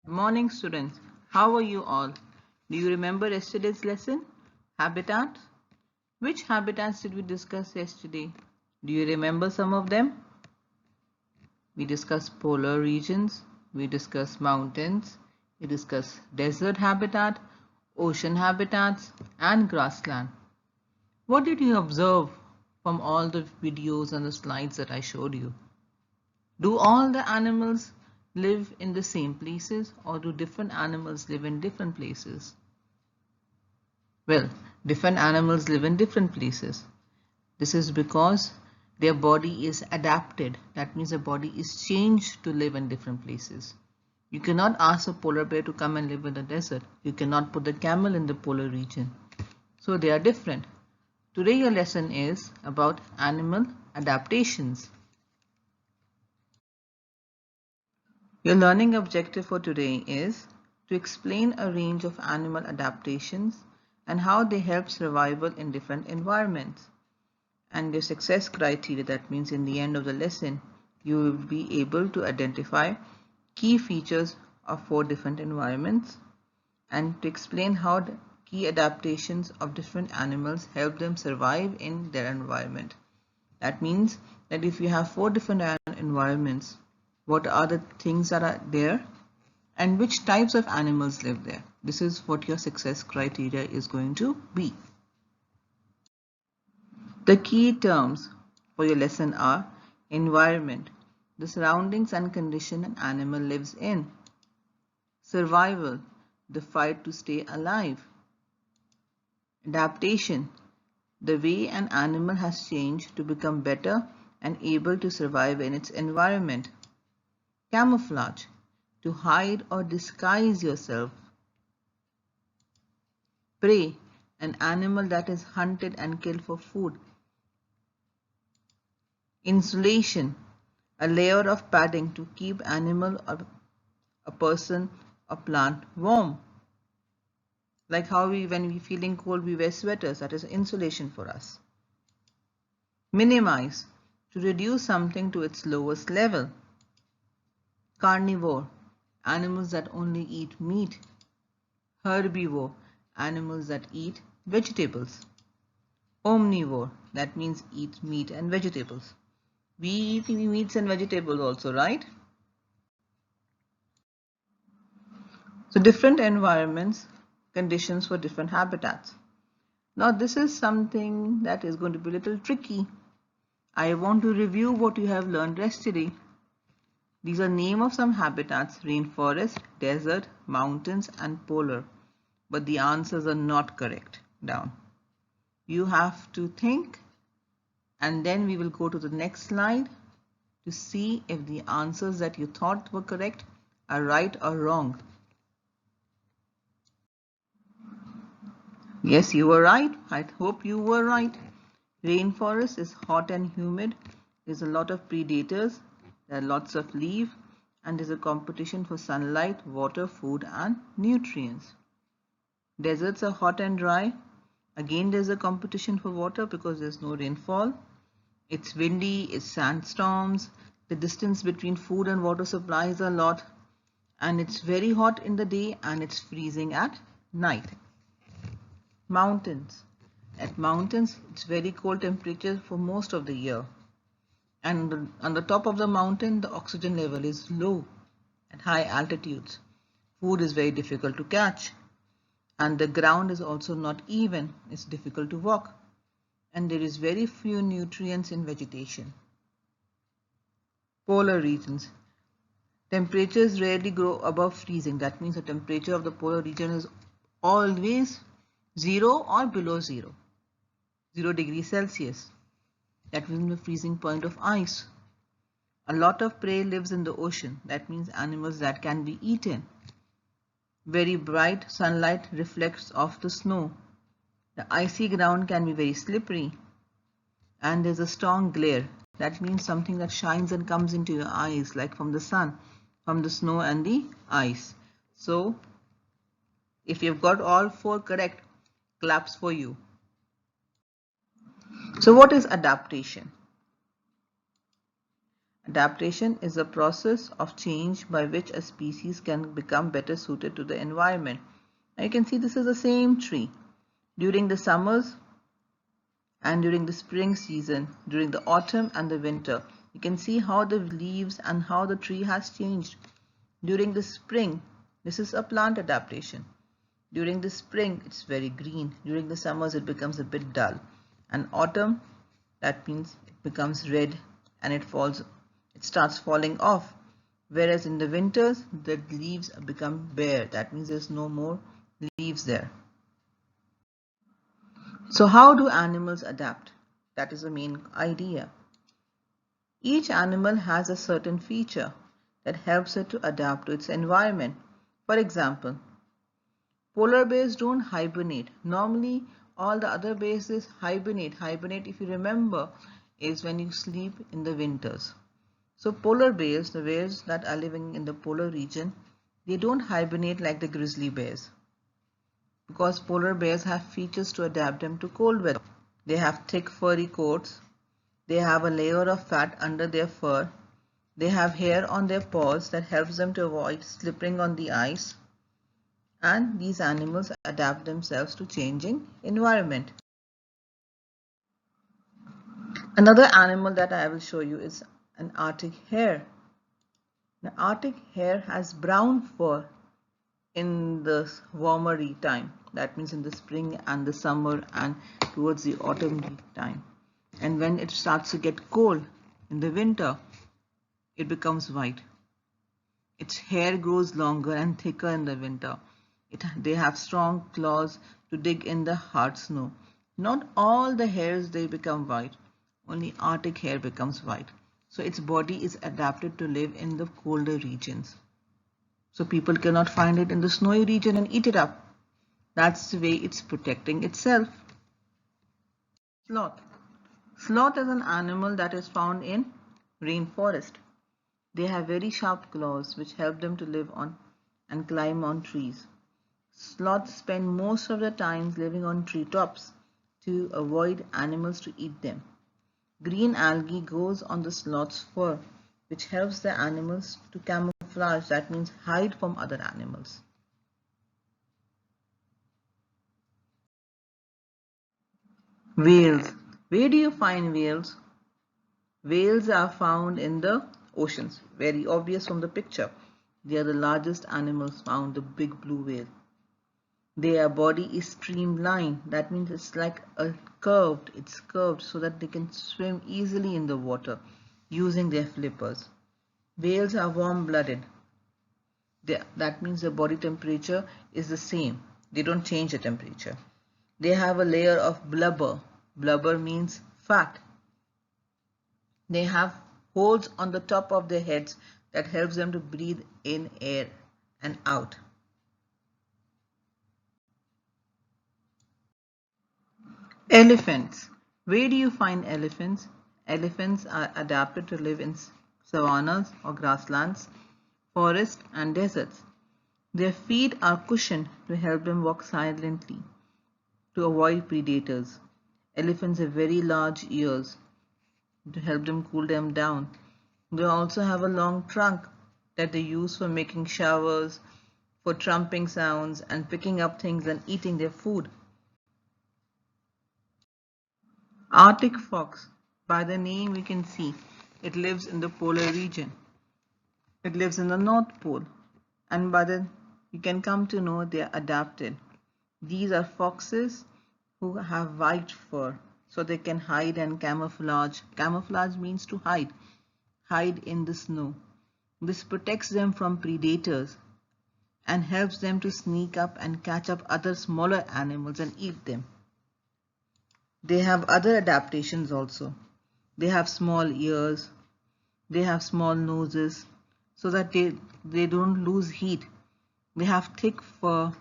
Morning students, how are you all? Do you remember yesterday's lesson? Habitats? Which habitats did we discuss yesterday? Do you remember some of them? We discussed polar regions, we discussed mountains, we discussed desert habitat, ocean habitats and grassland. What did you observe from all the videos and the slides that I showed you? Do all the animals live in the same places, or do different animals live in different places? Well, different animals live in different places. This is because their body is adapted. That means their body is changed to live in different places. You cannot ask a polar bear to come and live in the desert. You cannot put the camel in the polar region. So they are different. Today your lesson is about animal adaptations. Your learning objective for today is to explain a range of animal adaptations and how they help survival in different environments. And your success criteria, that means in the end of the lesson, you will be able to identify key features of 4 different environments and to explain how the key adaptations of different animals help them survive in their environment. That means that if you have 4 different environments, what are the things that are there and which types of animals live there. This is what your success criteria is going to be. The key terms for your lesson are environment, the surroundings and condition an animal lives in. Survival, the fight to stay alive. Adaptation, the way an animal has changed to become better and able to survive in its environment. Camouflage, to hide or disguise yourself. Prey, an animal that is hunted and killed for food. Insulation, a layer of padding to keep animal or a person or plant warm. Like how when we're feeling cold, we wear sweaters, that is insulation for us. Minimize, to reduce something to its lowest level. Carnivore, animals that only eat meat. Herbivore, animals that eat vegetables. Omnivore, that means eat meat and vegetables. We eat meats and vegetables also, right? So different environments, conditions for different habitats. Now this is something that is going to be a little tricky. I want to review what you have learned yesterday. These are names of some habitats: rainforest, desert, mountains and polar. But the answers are not correct down. You have to think, and then we will go to the next slide to see if the answers that you thought were correct are right or wrong. Yes, you were right. I hope you were right. Rainforest is hot and humid. There's a lot of predators. There are lots of leaves, and there's a competition for sunlight, water, food and nutrients. Deserts are hot and dry. Again, there's a competition for water because there's no rainfall. It's windy, it's sandstorms. The distance between food and water supply is a lot. And it's very hot in the day and it's freezing at night. Mountains. At mountains, it's very cold temperature for most of the year. And on the top of the mountain, the oxygen level is low at high altitudes. Food is very difficult to catch. And the ground is also not even. It's difficult to walk. And there is very few nutrients in vegetation. Polar regions. Temperatures rarely go above freezing. That means the temperature of the polar region is always 0 or below 0. 0 degrees Celsius. That means the freezing point of ice. A lot of prey lives in the ocean. That means animals that can be eaten. Very bright sunlight reflects off the snow. The icy ground can be very slippery. And there's a strong glare. That means something that shines and comes into your eyes, like from the sun, from the snow and the ice. So, if you've got all 4 correct, claps for you. So what is adaptation? Adaptation is a process of change by which a species can become better suited to the environment. Now you can see this is the same tree. During the summers and during the spring season, during the autumn and the winter, you can see how the leaves and how the tree has changed. During the spring, this is a plant adaptation. During the spring, it's very green. During the summers, it becomes a bit dull. And autumn, that means it becomes red and it starts falling off. Whereas in the winters, the leaves become bare. That means there's no more leaves there. So how do animals adapt? That is the main idea. Each animal has a certain feature that helps it to adapt to its environment. For example, polar bears don't hibernate. Normally, all the other bears hibernate. Hibernate, if you remember, is when you sleep in the winters. So polar bears, the bears that are living in the polar region, they don't hibernate like the grizzly bears, because polar bears have features to adapt them to cold weather. They have thick furry coats. They have a layer of fat under their fur. They have hair on their paws that helps them to avoid slipping on the ice. And these animals adapt themselves to changing environment. Another animal that I will show you is an Arctic hare. The Arctic hare has brown fur in the warmer time. That means in the spring and the summer and towards the autumn time. And when it starts to get cold in the winter, it becomes white. Its hair grows longer and thicker in the winter. They have strong claws to dig in the hard snow. Not all the hares they become white. Only Arctic hare becomes white. So its body is adapted to live in the colder regions. So people cannot find it in the snowy region and eat it up. That's the way it's protecting itself. Sloth. Sloth is an animal that is found in rainforest. They have very sharp claws which help them to live on and climb on trees. Sloths spend most of their time living on treetops to avoid animals to eat them. Green algae grows on the sloth's fur, which helps the animals to camouflage, that means hide from other animals. Whales. Where do you find whales? Whales are found in the oceans. Very obvious from the picture. They are the largest animals found, the big blue whale. Their body is streamlined. That means it's like it's curved so that they can swim easily in the water using their flippers. Whales are warm-blooded. That means the body temperature is the same. They don't change the temperature. They have a layer of blubber. Blubber means fat. They have holes on the top of their heads that helps them to breathe in air and out. Elephants. Where do you find elephants? Elephants are adapted to live in savannas or grasslands, forests and deserts. Their feet are cushioned to help them walk silently to avoid predators. Elephants have very large ears to help them cool them down. They also have a long trunk that they use for making showers, for trumping sounds and picking up things and eating their food. Arctic fox. By the name we can see it lives in the polar region. It lives in the North Pole, and you can come to know they are adapted. These are foxes who have white fur so they can hide and camouflage. Camouflage means to hide in the snow. This protects them from predators and helps them to sneak up and catch up other smaller animals and eat them. They have other adaptations also. They have small ears, they have small noses so that they don't lose heat. They have thick fur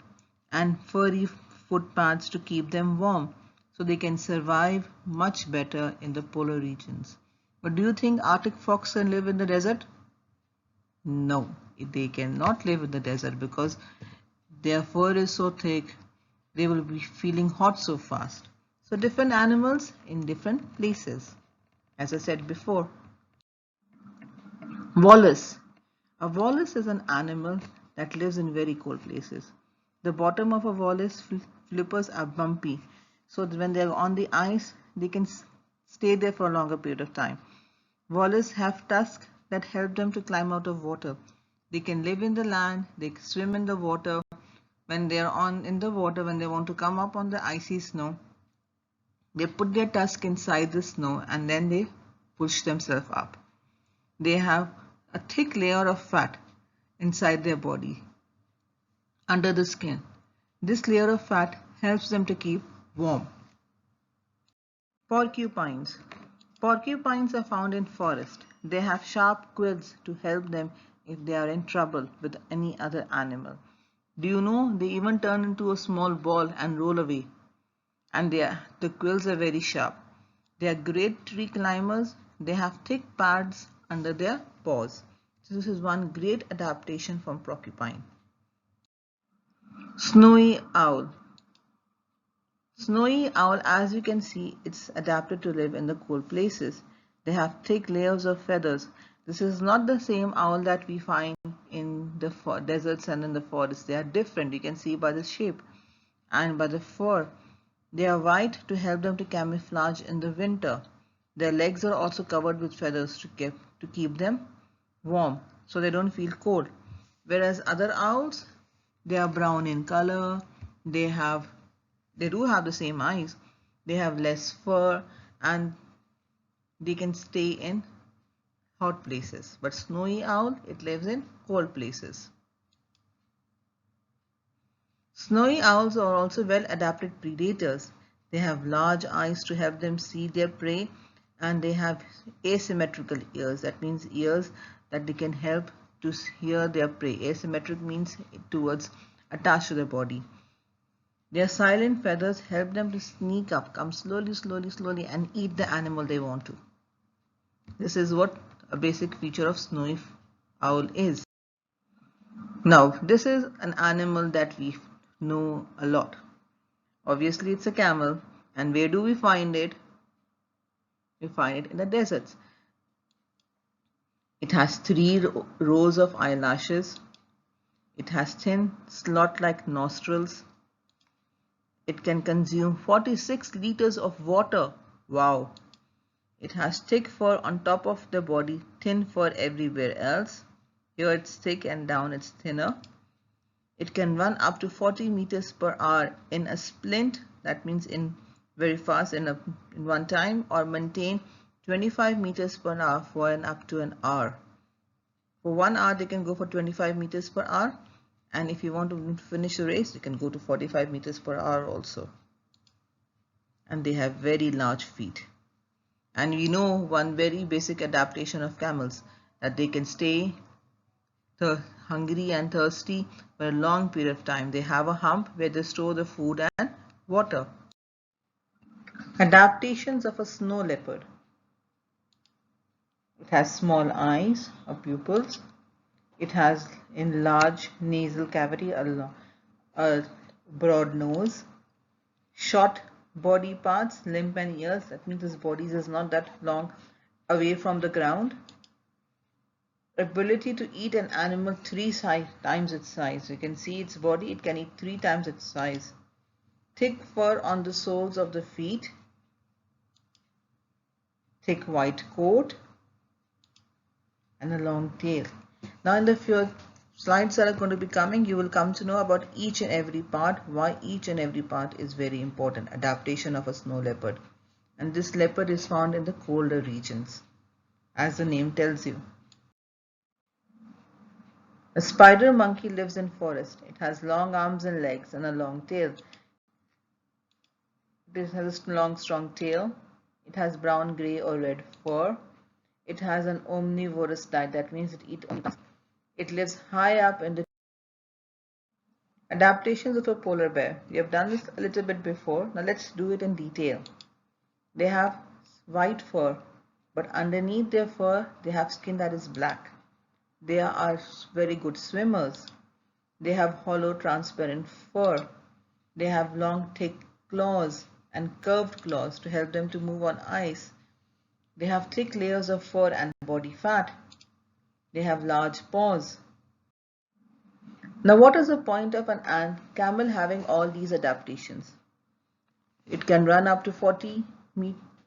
and furry foot pads to keep them warm so they can survive much better in the polar regions. But do you think Arctic fox can live in the desert? No, they cannot live in the desert because their fur is so thick, they will be feeling hot so fast. So different animals in different places, as I said before. Walrus. A walrus is an animal that lives in very cold places. The bottom of a walrus flippers are bumpy, so that when they are on the ice, they can stay there for a longer period of time. Walrus have tusks that help them to climb out of water. They can live in the land, they swim in the water. When they are in the water, when they want to come up on the icy snow, they put their tusk inside the snow and then they push themselves up. They have a thick layer of fat inside their body, under the skin. This layer of fat helps them to keep warm. Porcupines. Porcupines are found in forest. They have sharp quills to help them if they are in trouble with any other animal. Do you know they even turn into a small ball and roll away? And the quills are very sharp. They are great tree climbers. They have thick pads under their paws. So this is one great adaptation from porcupine. Snowy owl. Snowy owl, as you can see, it's adapted to live in the cold places. They have thick layers of feathers. This is not the same owl that we find in the deserts and in the forests. They are different. You can see by the shape and by the fur. They are white to help them to camouflage in the winter. Their legs are also covered with feathers to keep them warm, so they don't feel cold. Whereas other owls, they are brown in color. They do have the same eyes. They have less fur and they can stay in hot places. But snowy owl, it lives in cold places. Snowy owls are also well adapted predators. They have large eyes to help them see their prey, and they have asymmetrical ears. That means ears that they can help to hear their prey. Asymmetric means towards attached to the body. Their silent feathers help them to sneak up, come slowly and eat the animal they want to. This is what a basic feature of snowy owl is. Now, this is an animal that we know a lot. Obviously, it's a camel. And where do we find it? We find it in the deserts. It has 3 rows of eyelashes. It has thin slot-like nostrils. It can consume 46 liters of water. Wow! It has thick fur on top of the body, thin fur everywhere else. Here it's thick and down it's thinner. It can run up to 40 meters per hour in a splint, that means in very fast in one time, or maintain 25 meters per hour for up to an hour. For 1 hour they can go for 25 meters per hour, and if you want to finish the race you can go to 45 meters per hour also. And they have very large feet. And we know one very basic adaptation of camels, that they can stay hungry and thirsty for a long period of time. They have a hump where they store the food and water. Adaptations of a snow leopard. It has small eyes or pupils. It has enlarged nasal cavity, a broad nose, short body parts, limb and ears. That means its body is not that long away from the ground. Ability to eat an animal 3 times its size. You can see its body, it can eat 3 times its size. Thick fur on the soles of the feet. Thick white coat and a long tail. Now in the few slides that are going to be coming, you will come to know about each and every part, why each and every part is very important. Adaptation of a snow leopard. And this leopard is found in the colder regions, as the name tells you. A spider monkey lives in forest. It has long arms and legs and a long tail. It has a long strong tail. It has brown, grey or red fur. It has an omnivorous diet. That means it eats. It lives high up in the adaptations of a polar bear. We have done this a little bit before. Now let's do it in detail. They have white fur, but underneath their fur they have skin that is black. They are very good swimmers. They have hollow transparent fur. They have long thick claws and curved claws to help them to move on ice. They have thick layers of fur and body fat. They have large paws. Now, what is the point of an camel having all these adaptations? It can run up to 40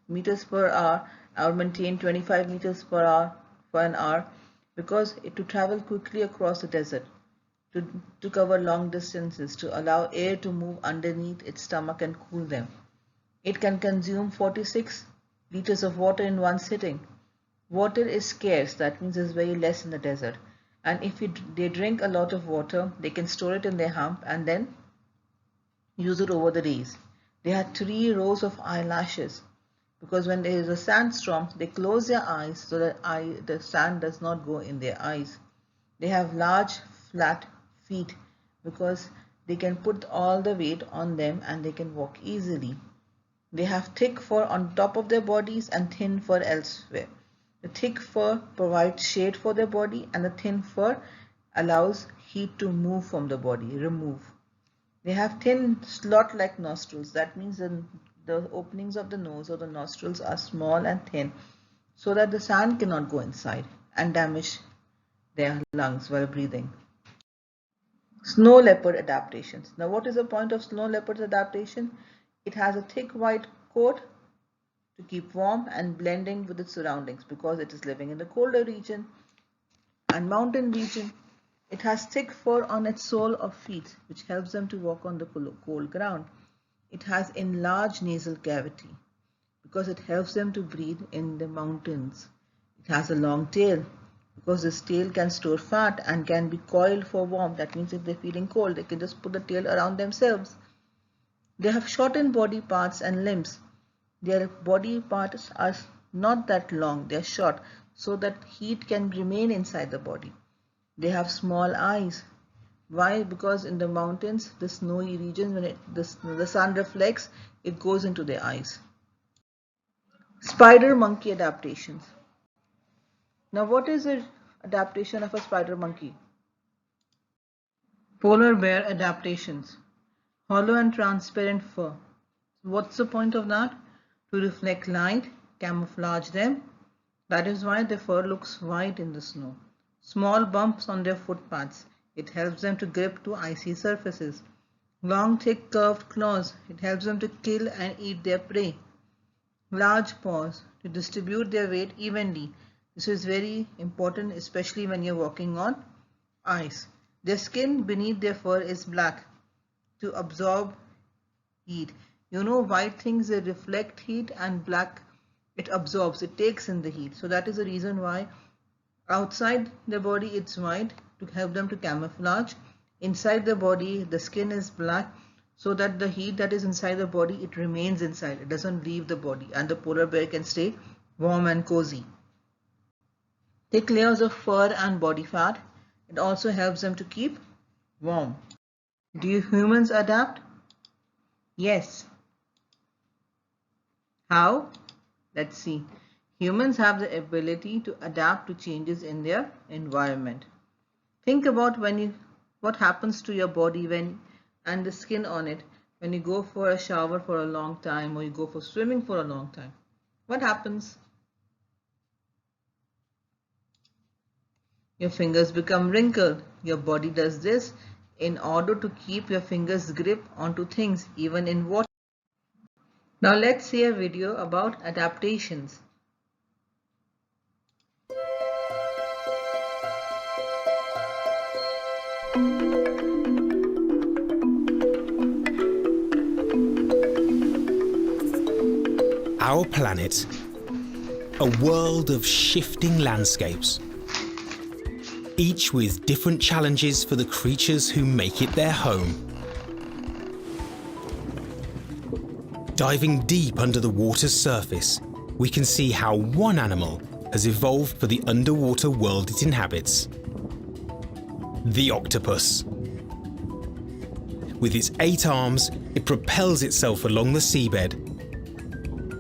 meters per hour or maintain 25 meters per hour for an hour, because to travel quickly across the desert, to cover long distances, to allow air to move underneath its stomach and cool them. It can consume 46 liters of water in one sitting. Water is scarce, that means there's very less in the desert. And if they drink a lot of water, they can store it in their hump and then use it over the days. They have 3 rows of eyelashes, because when there is a sandstorm, they close their eyes so that the sand does not go in their eyes. They have large flat feet because they can put all the weight on them and they can walk easily. They have thick fur on top of their bodies and thin fur elsewhere. The thick fur provides shade for their body, and the thin fur allows heat to move from the body, remove. They have thin slot-like nostrils. That means the openings of the nose or the nostrils are small and thin, so that the sand cannot go inside and damage their lungs while breathing. Snow leopard adaptations. Now, what is the point of snow leopard's adaptation? It has a thick white coat to keep warm and blending with its surroundings, because it is living in the colder region and mountain region. It has thick fur on its sole of feet, which helps them to walk on the cold ground. It has enlarged nasal cavity because it helps them to breathe in the mountains. It has a long tail because this tail can store fat and can be coiled for warmth. That means if they're feeling cold, they can just put the tail around themselves. They have shortened body parts and limbs. Their body parts are not that long, they are short, so that heat can remain inside the body. They have small eyes. Why? Because in the mountains, the snowy region, when the sun reflects, it goes into their eyes. Spider monkey adaptations. Now, what is the adaptation of a spider monkey? Polar bear adaptations. Hollow and transparent fur. What's the point of that? To reflect light, camouflage them. That is why their fur looks white in the snow. Small bumps on their footpaths. It helps them to grip to icy surfaces. Long, thick, curved claws. It helps them to kill and eat their prey. Large paws to distribute their weight evenly. This is very important, especially when you're walking on ice. Their skin beneath their fur is black to absorb heat. You know, white things, they reflect heat, and black, it absorbs, it takes in the heat. So that is the reason why outside the body it's white, to help them to camouflage. Inside the body, the skin is black, so that the heat that is inside the body, it remains inside. It doesn't leave the body, and the polar bear can stay warm and cozy. Thick layers of fur and body fat. It also helps them to keep warm. Do you humans adapt? Yes. How? Let's see. Humans have the ability to adapt to changes in their environment. Think about what happens to your body and the skin on it when you go for a shower for a long time, or you go for swimming for a long time. What happens? Your fingers become wrinkled. Your body does this in order to keep your fingers grip onto things, even in water. Now let's see a video about adaptations. Our planet, a world of shifting landscapes, each with different challenges for the creatures who make it their home. Diving deep under the water's surface, we can see how one animal has evolved for the underwater world it inhabits. The octopus. With its 8 arms, it propels itself along the seabed,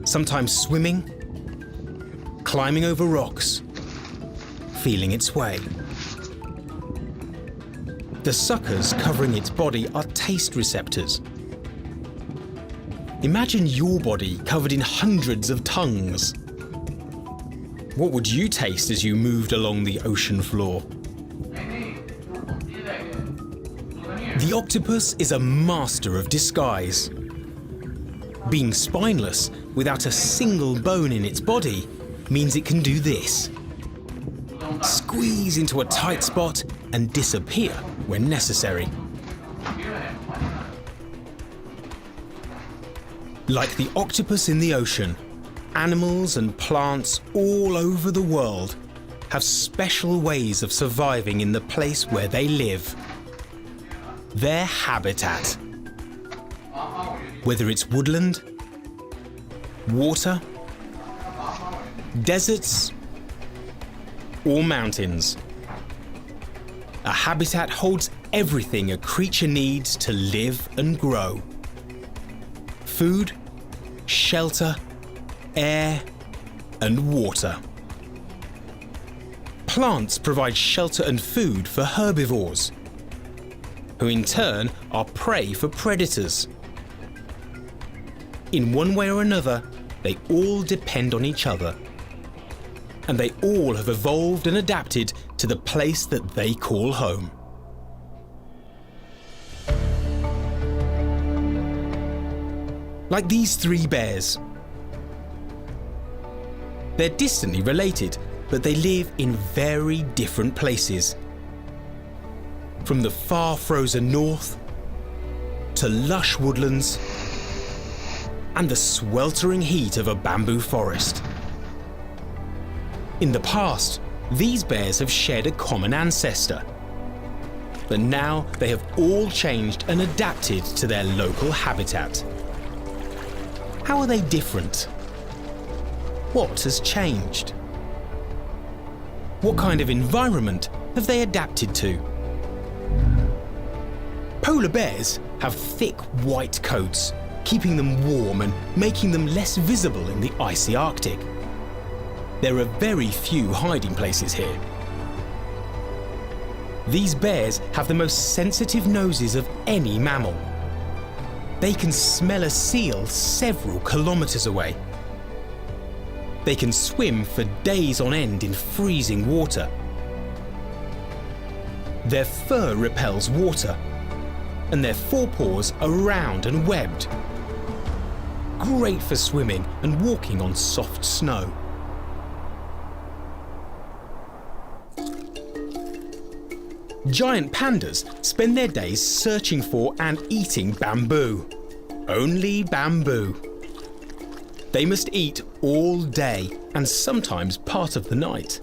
sometimes swimming, climbing over rocks, feeling its way. The suckers covering its body are taste receptors. Imagine your body covered in hundreds of tongues. What would you taste as you moved along the ocean floor? The octopus is a master of disguise. Being spineless, without a single bone in its body, means it can do this. Squeeze into a tight spot and disappear when necessary. Like the octopus in the ocean, animals and plants all over the world have special ways of surviving in the place where they live. Their habitat. Whether it's woodland, water, deserts, or mountains. A habitat holds everything a creature needs to live and grow. Food, shelter, air, and water. Plants provide shelter and food for herbivores, who in turn are prey for predators. In one way or another, they all depend on each other. And they all have evolved and adapted to the place that they call home. Like these three bears. They're distantly related, but they live in very different places. From the far frozen north, to lush woodlands, and the sweltering heat of a bamboo forest. In the past, these bears have shared a common ancestor. But now they have all changed and adapted to their local habitat. How are they different? What has changed? What kind of environment have they adapted to? Polar bears have thick white coats, keeping them warm and making them less visible in the icy Arctic. There are very few hiding places here. These bears have the most sensitive noses of any mammal. They can smell a seal several kilometers away. They can swim for days on end in freezing water. Their fur repels water, and their forepaws are round and webbed. Great for swimming and walking on soft snow. Giant pandas spend their days searching for and eating bamboo. Only bamboo. They must eat all day and sometimes part of the night.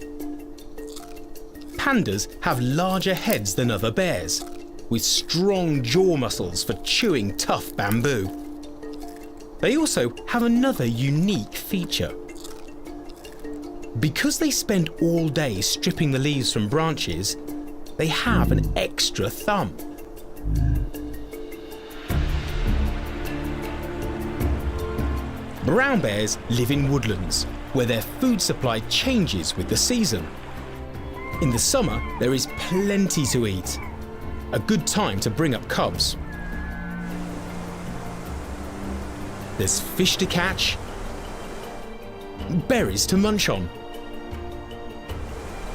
Pandas have larger heads than other bears, with strong jaw muscles for chewing tough bamboo. They also have another unique feature. Because they spend all day stripping the leaves from branches, they have an extra thumb. Brown bears live in woodlands, where their food supply changes with the season. In the summer, there is plenty to eat. A good time to bring up cubs. There's fish to catch, berries to munch on.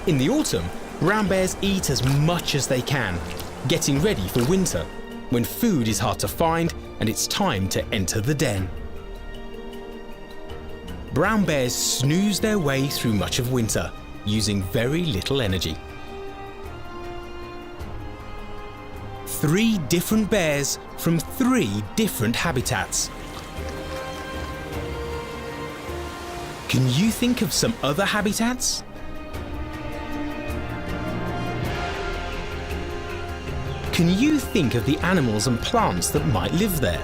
In the autumn, brown bears eat as much as they can, getting ready for winter, when food is hard to find and it's time to enter the den. Brown bears snooze their way through much of winter, using very little energy. 3 different bears from 3 different habitats. Can you think of some other habitats? Can you think of the animals and plants that might live there?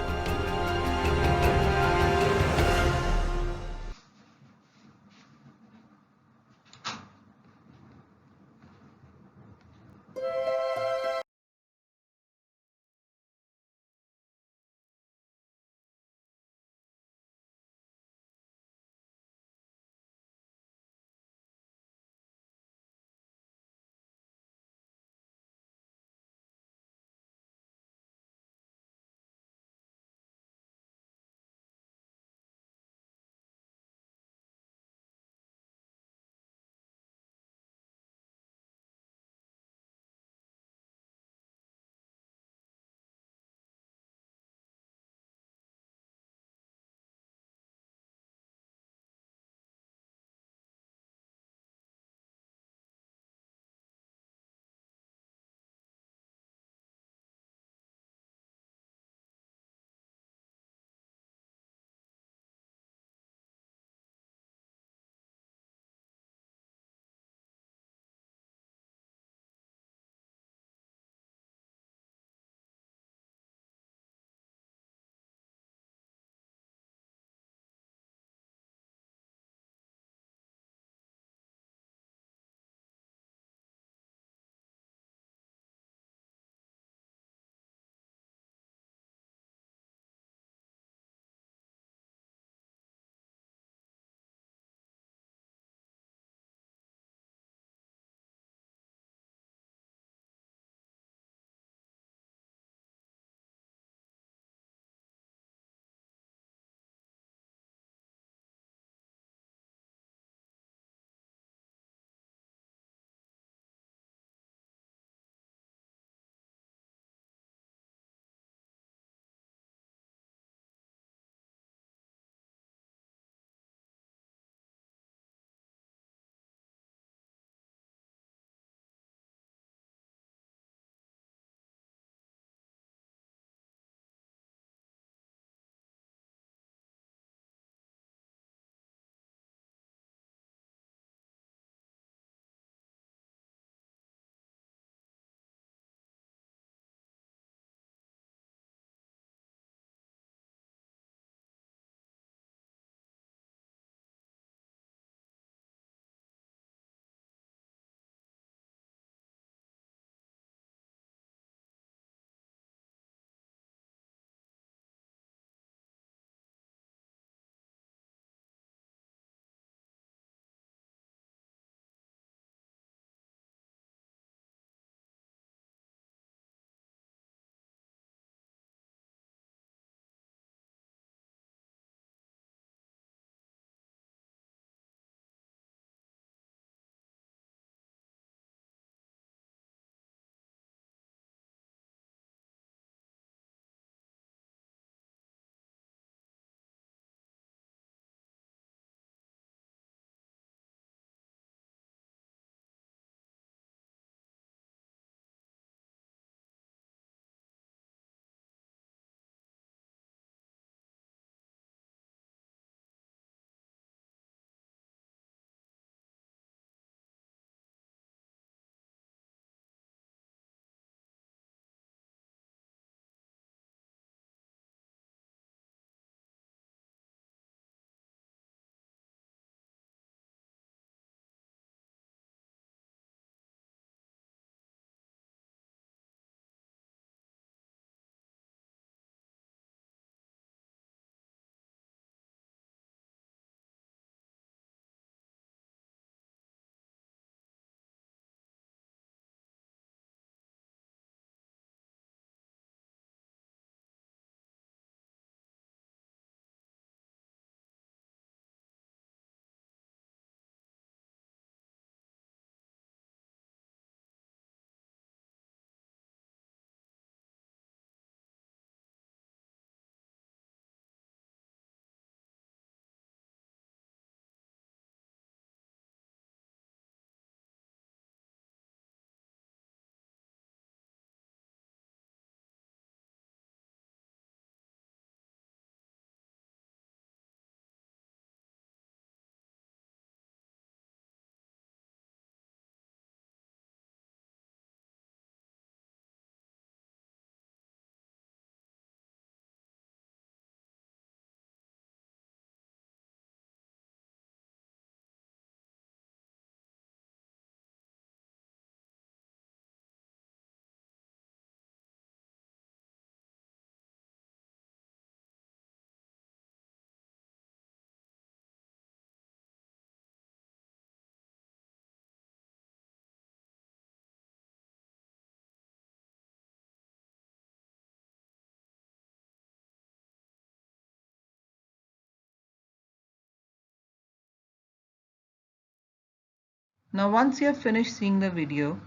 Now once you have finished seeing the video,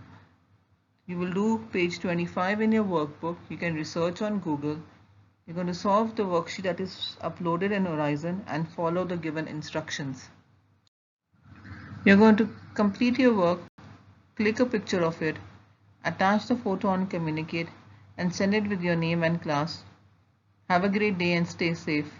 you will do page 25 in your workbook. You can research on Google. You're going to solve the worksheet that is uploaded in Horizon and follow the given instructions. You're going to complete your work, click a picture of it, attach the photo on Communicate and send it with your name and class. Have a great day and stay safe.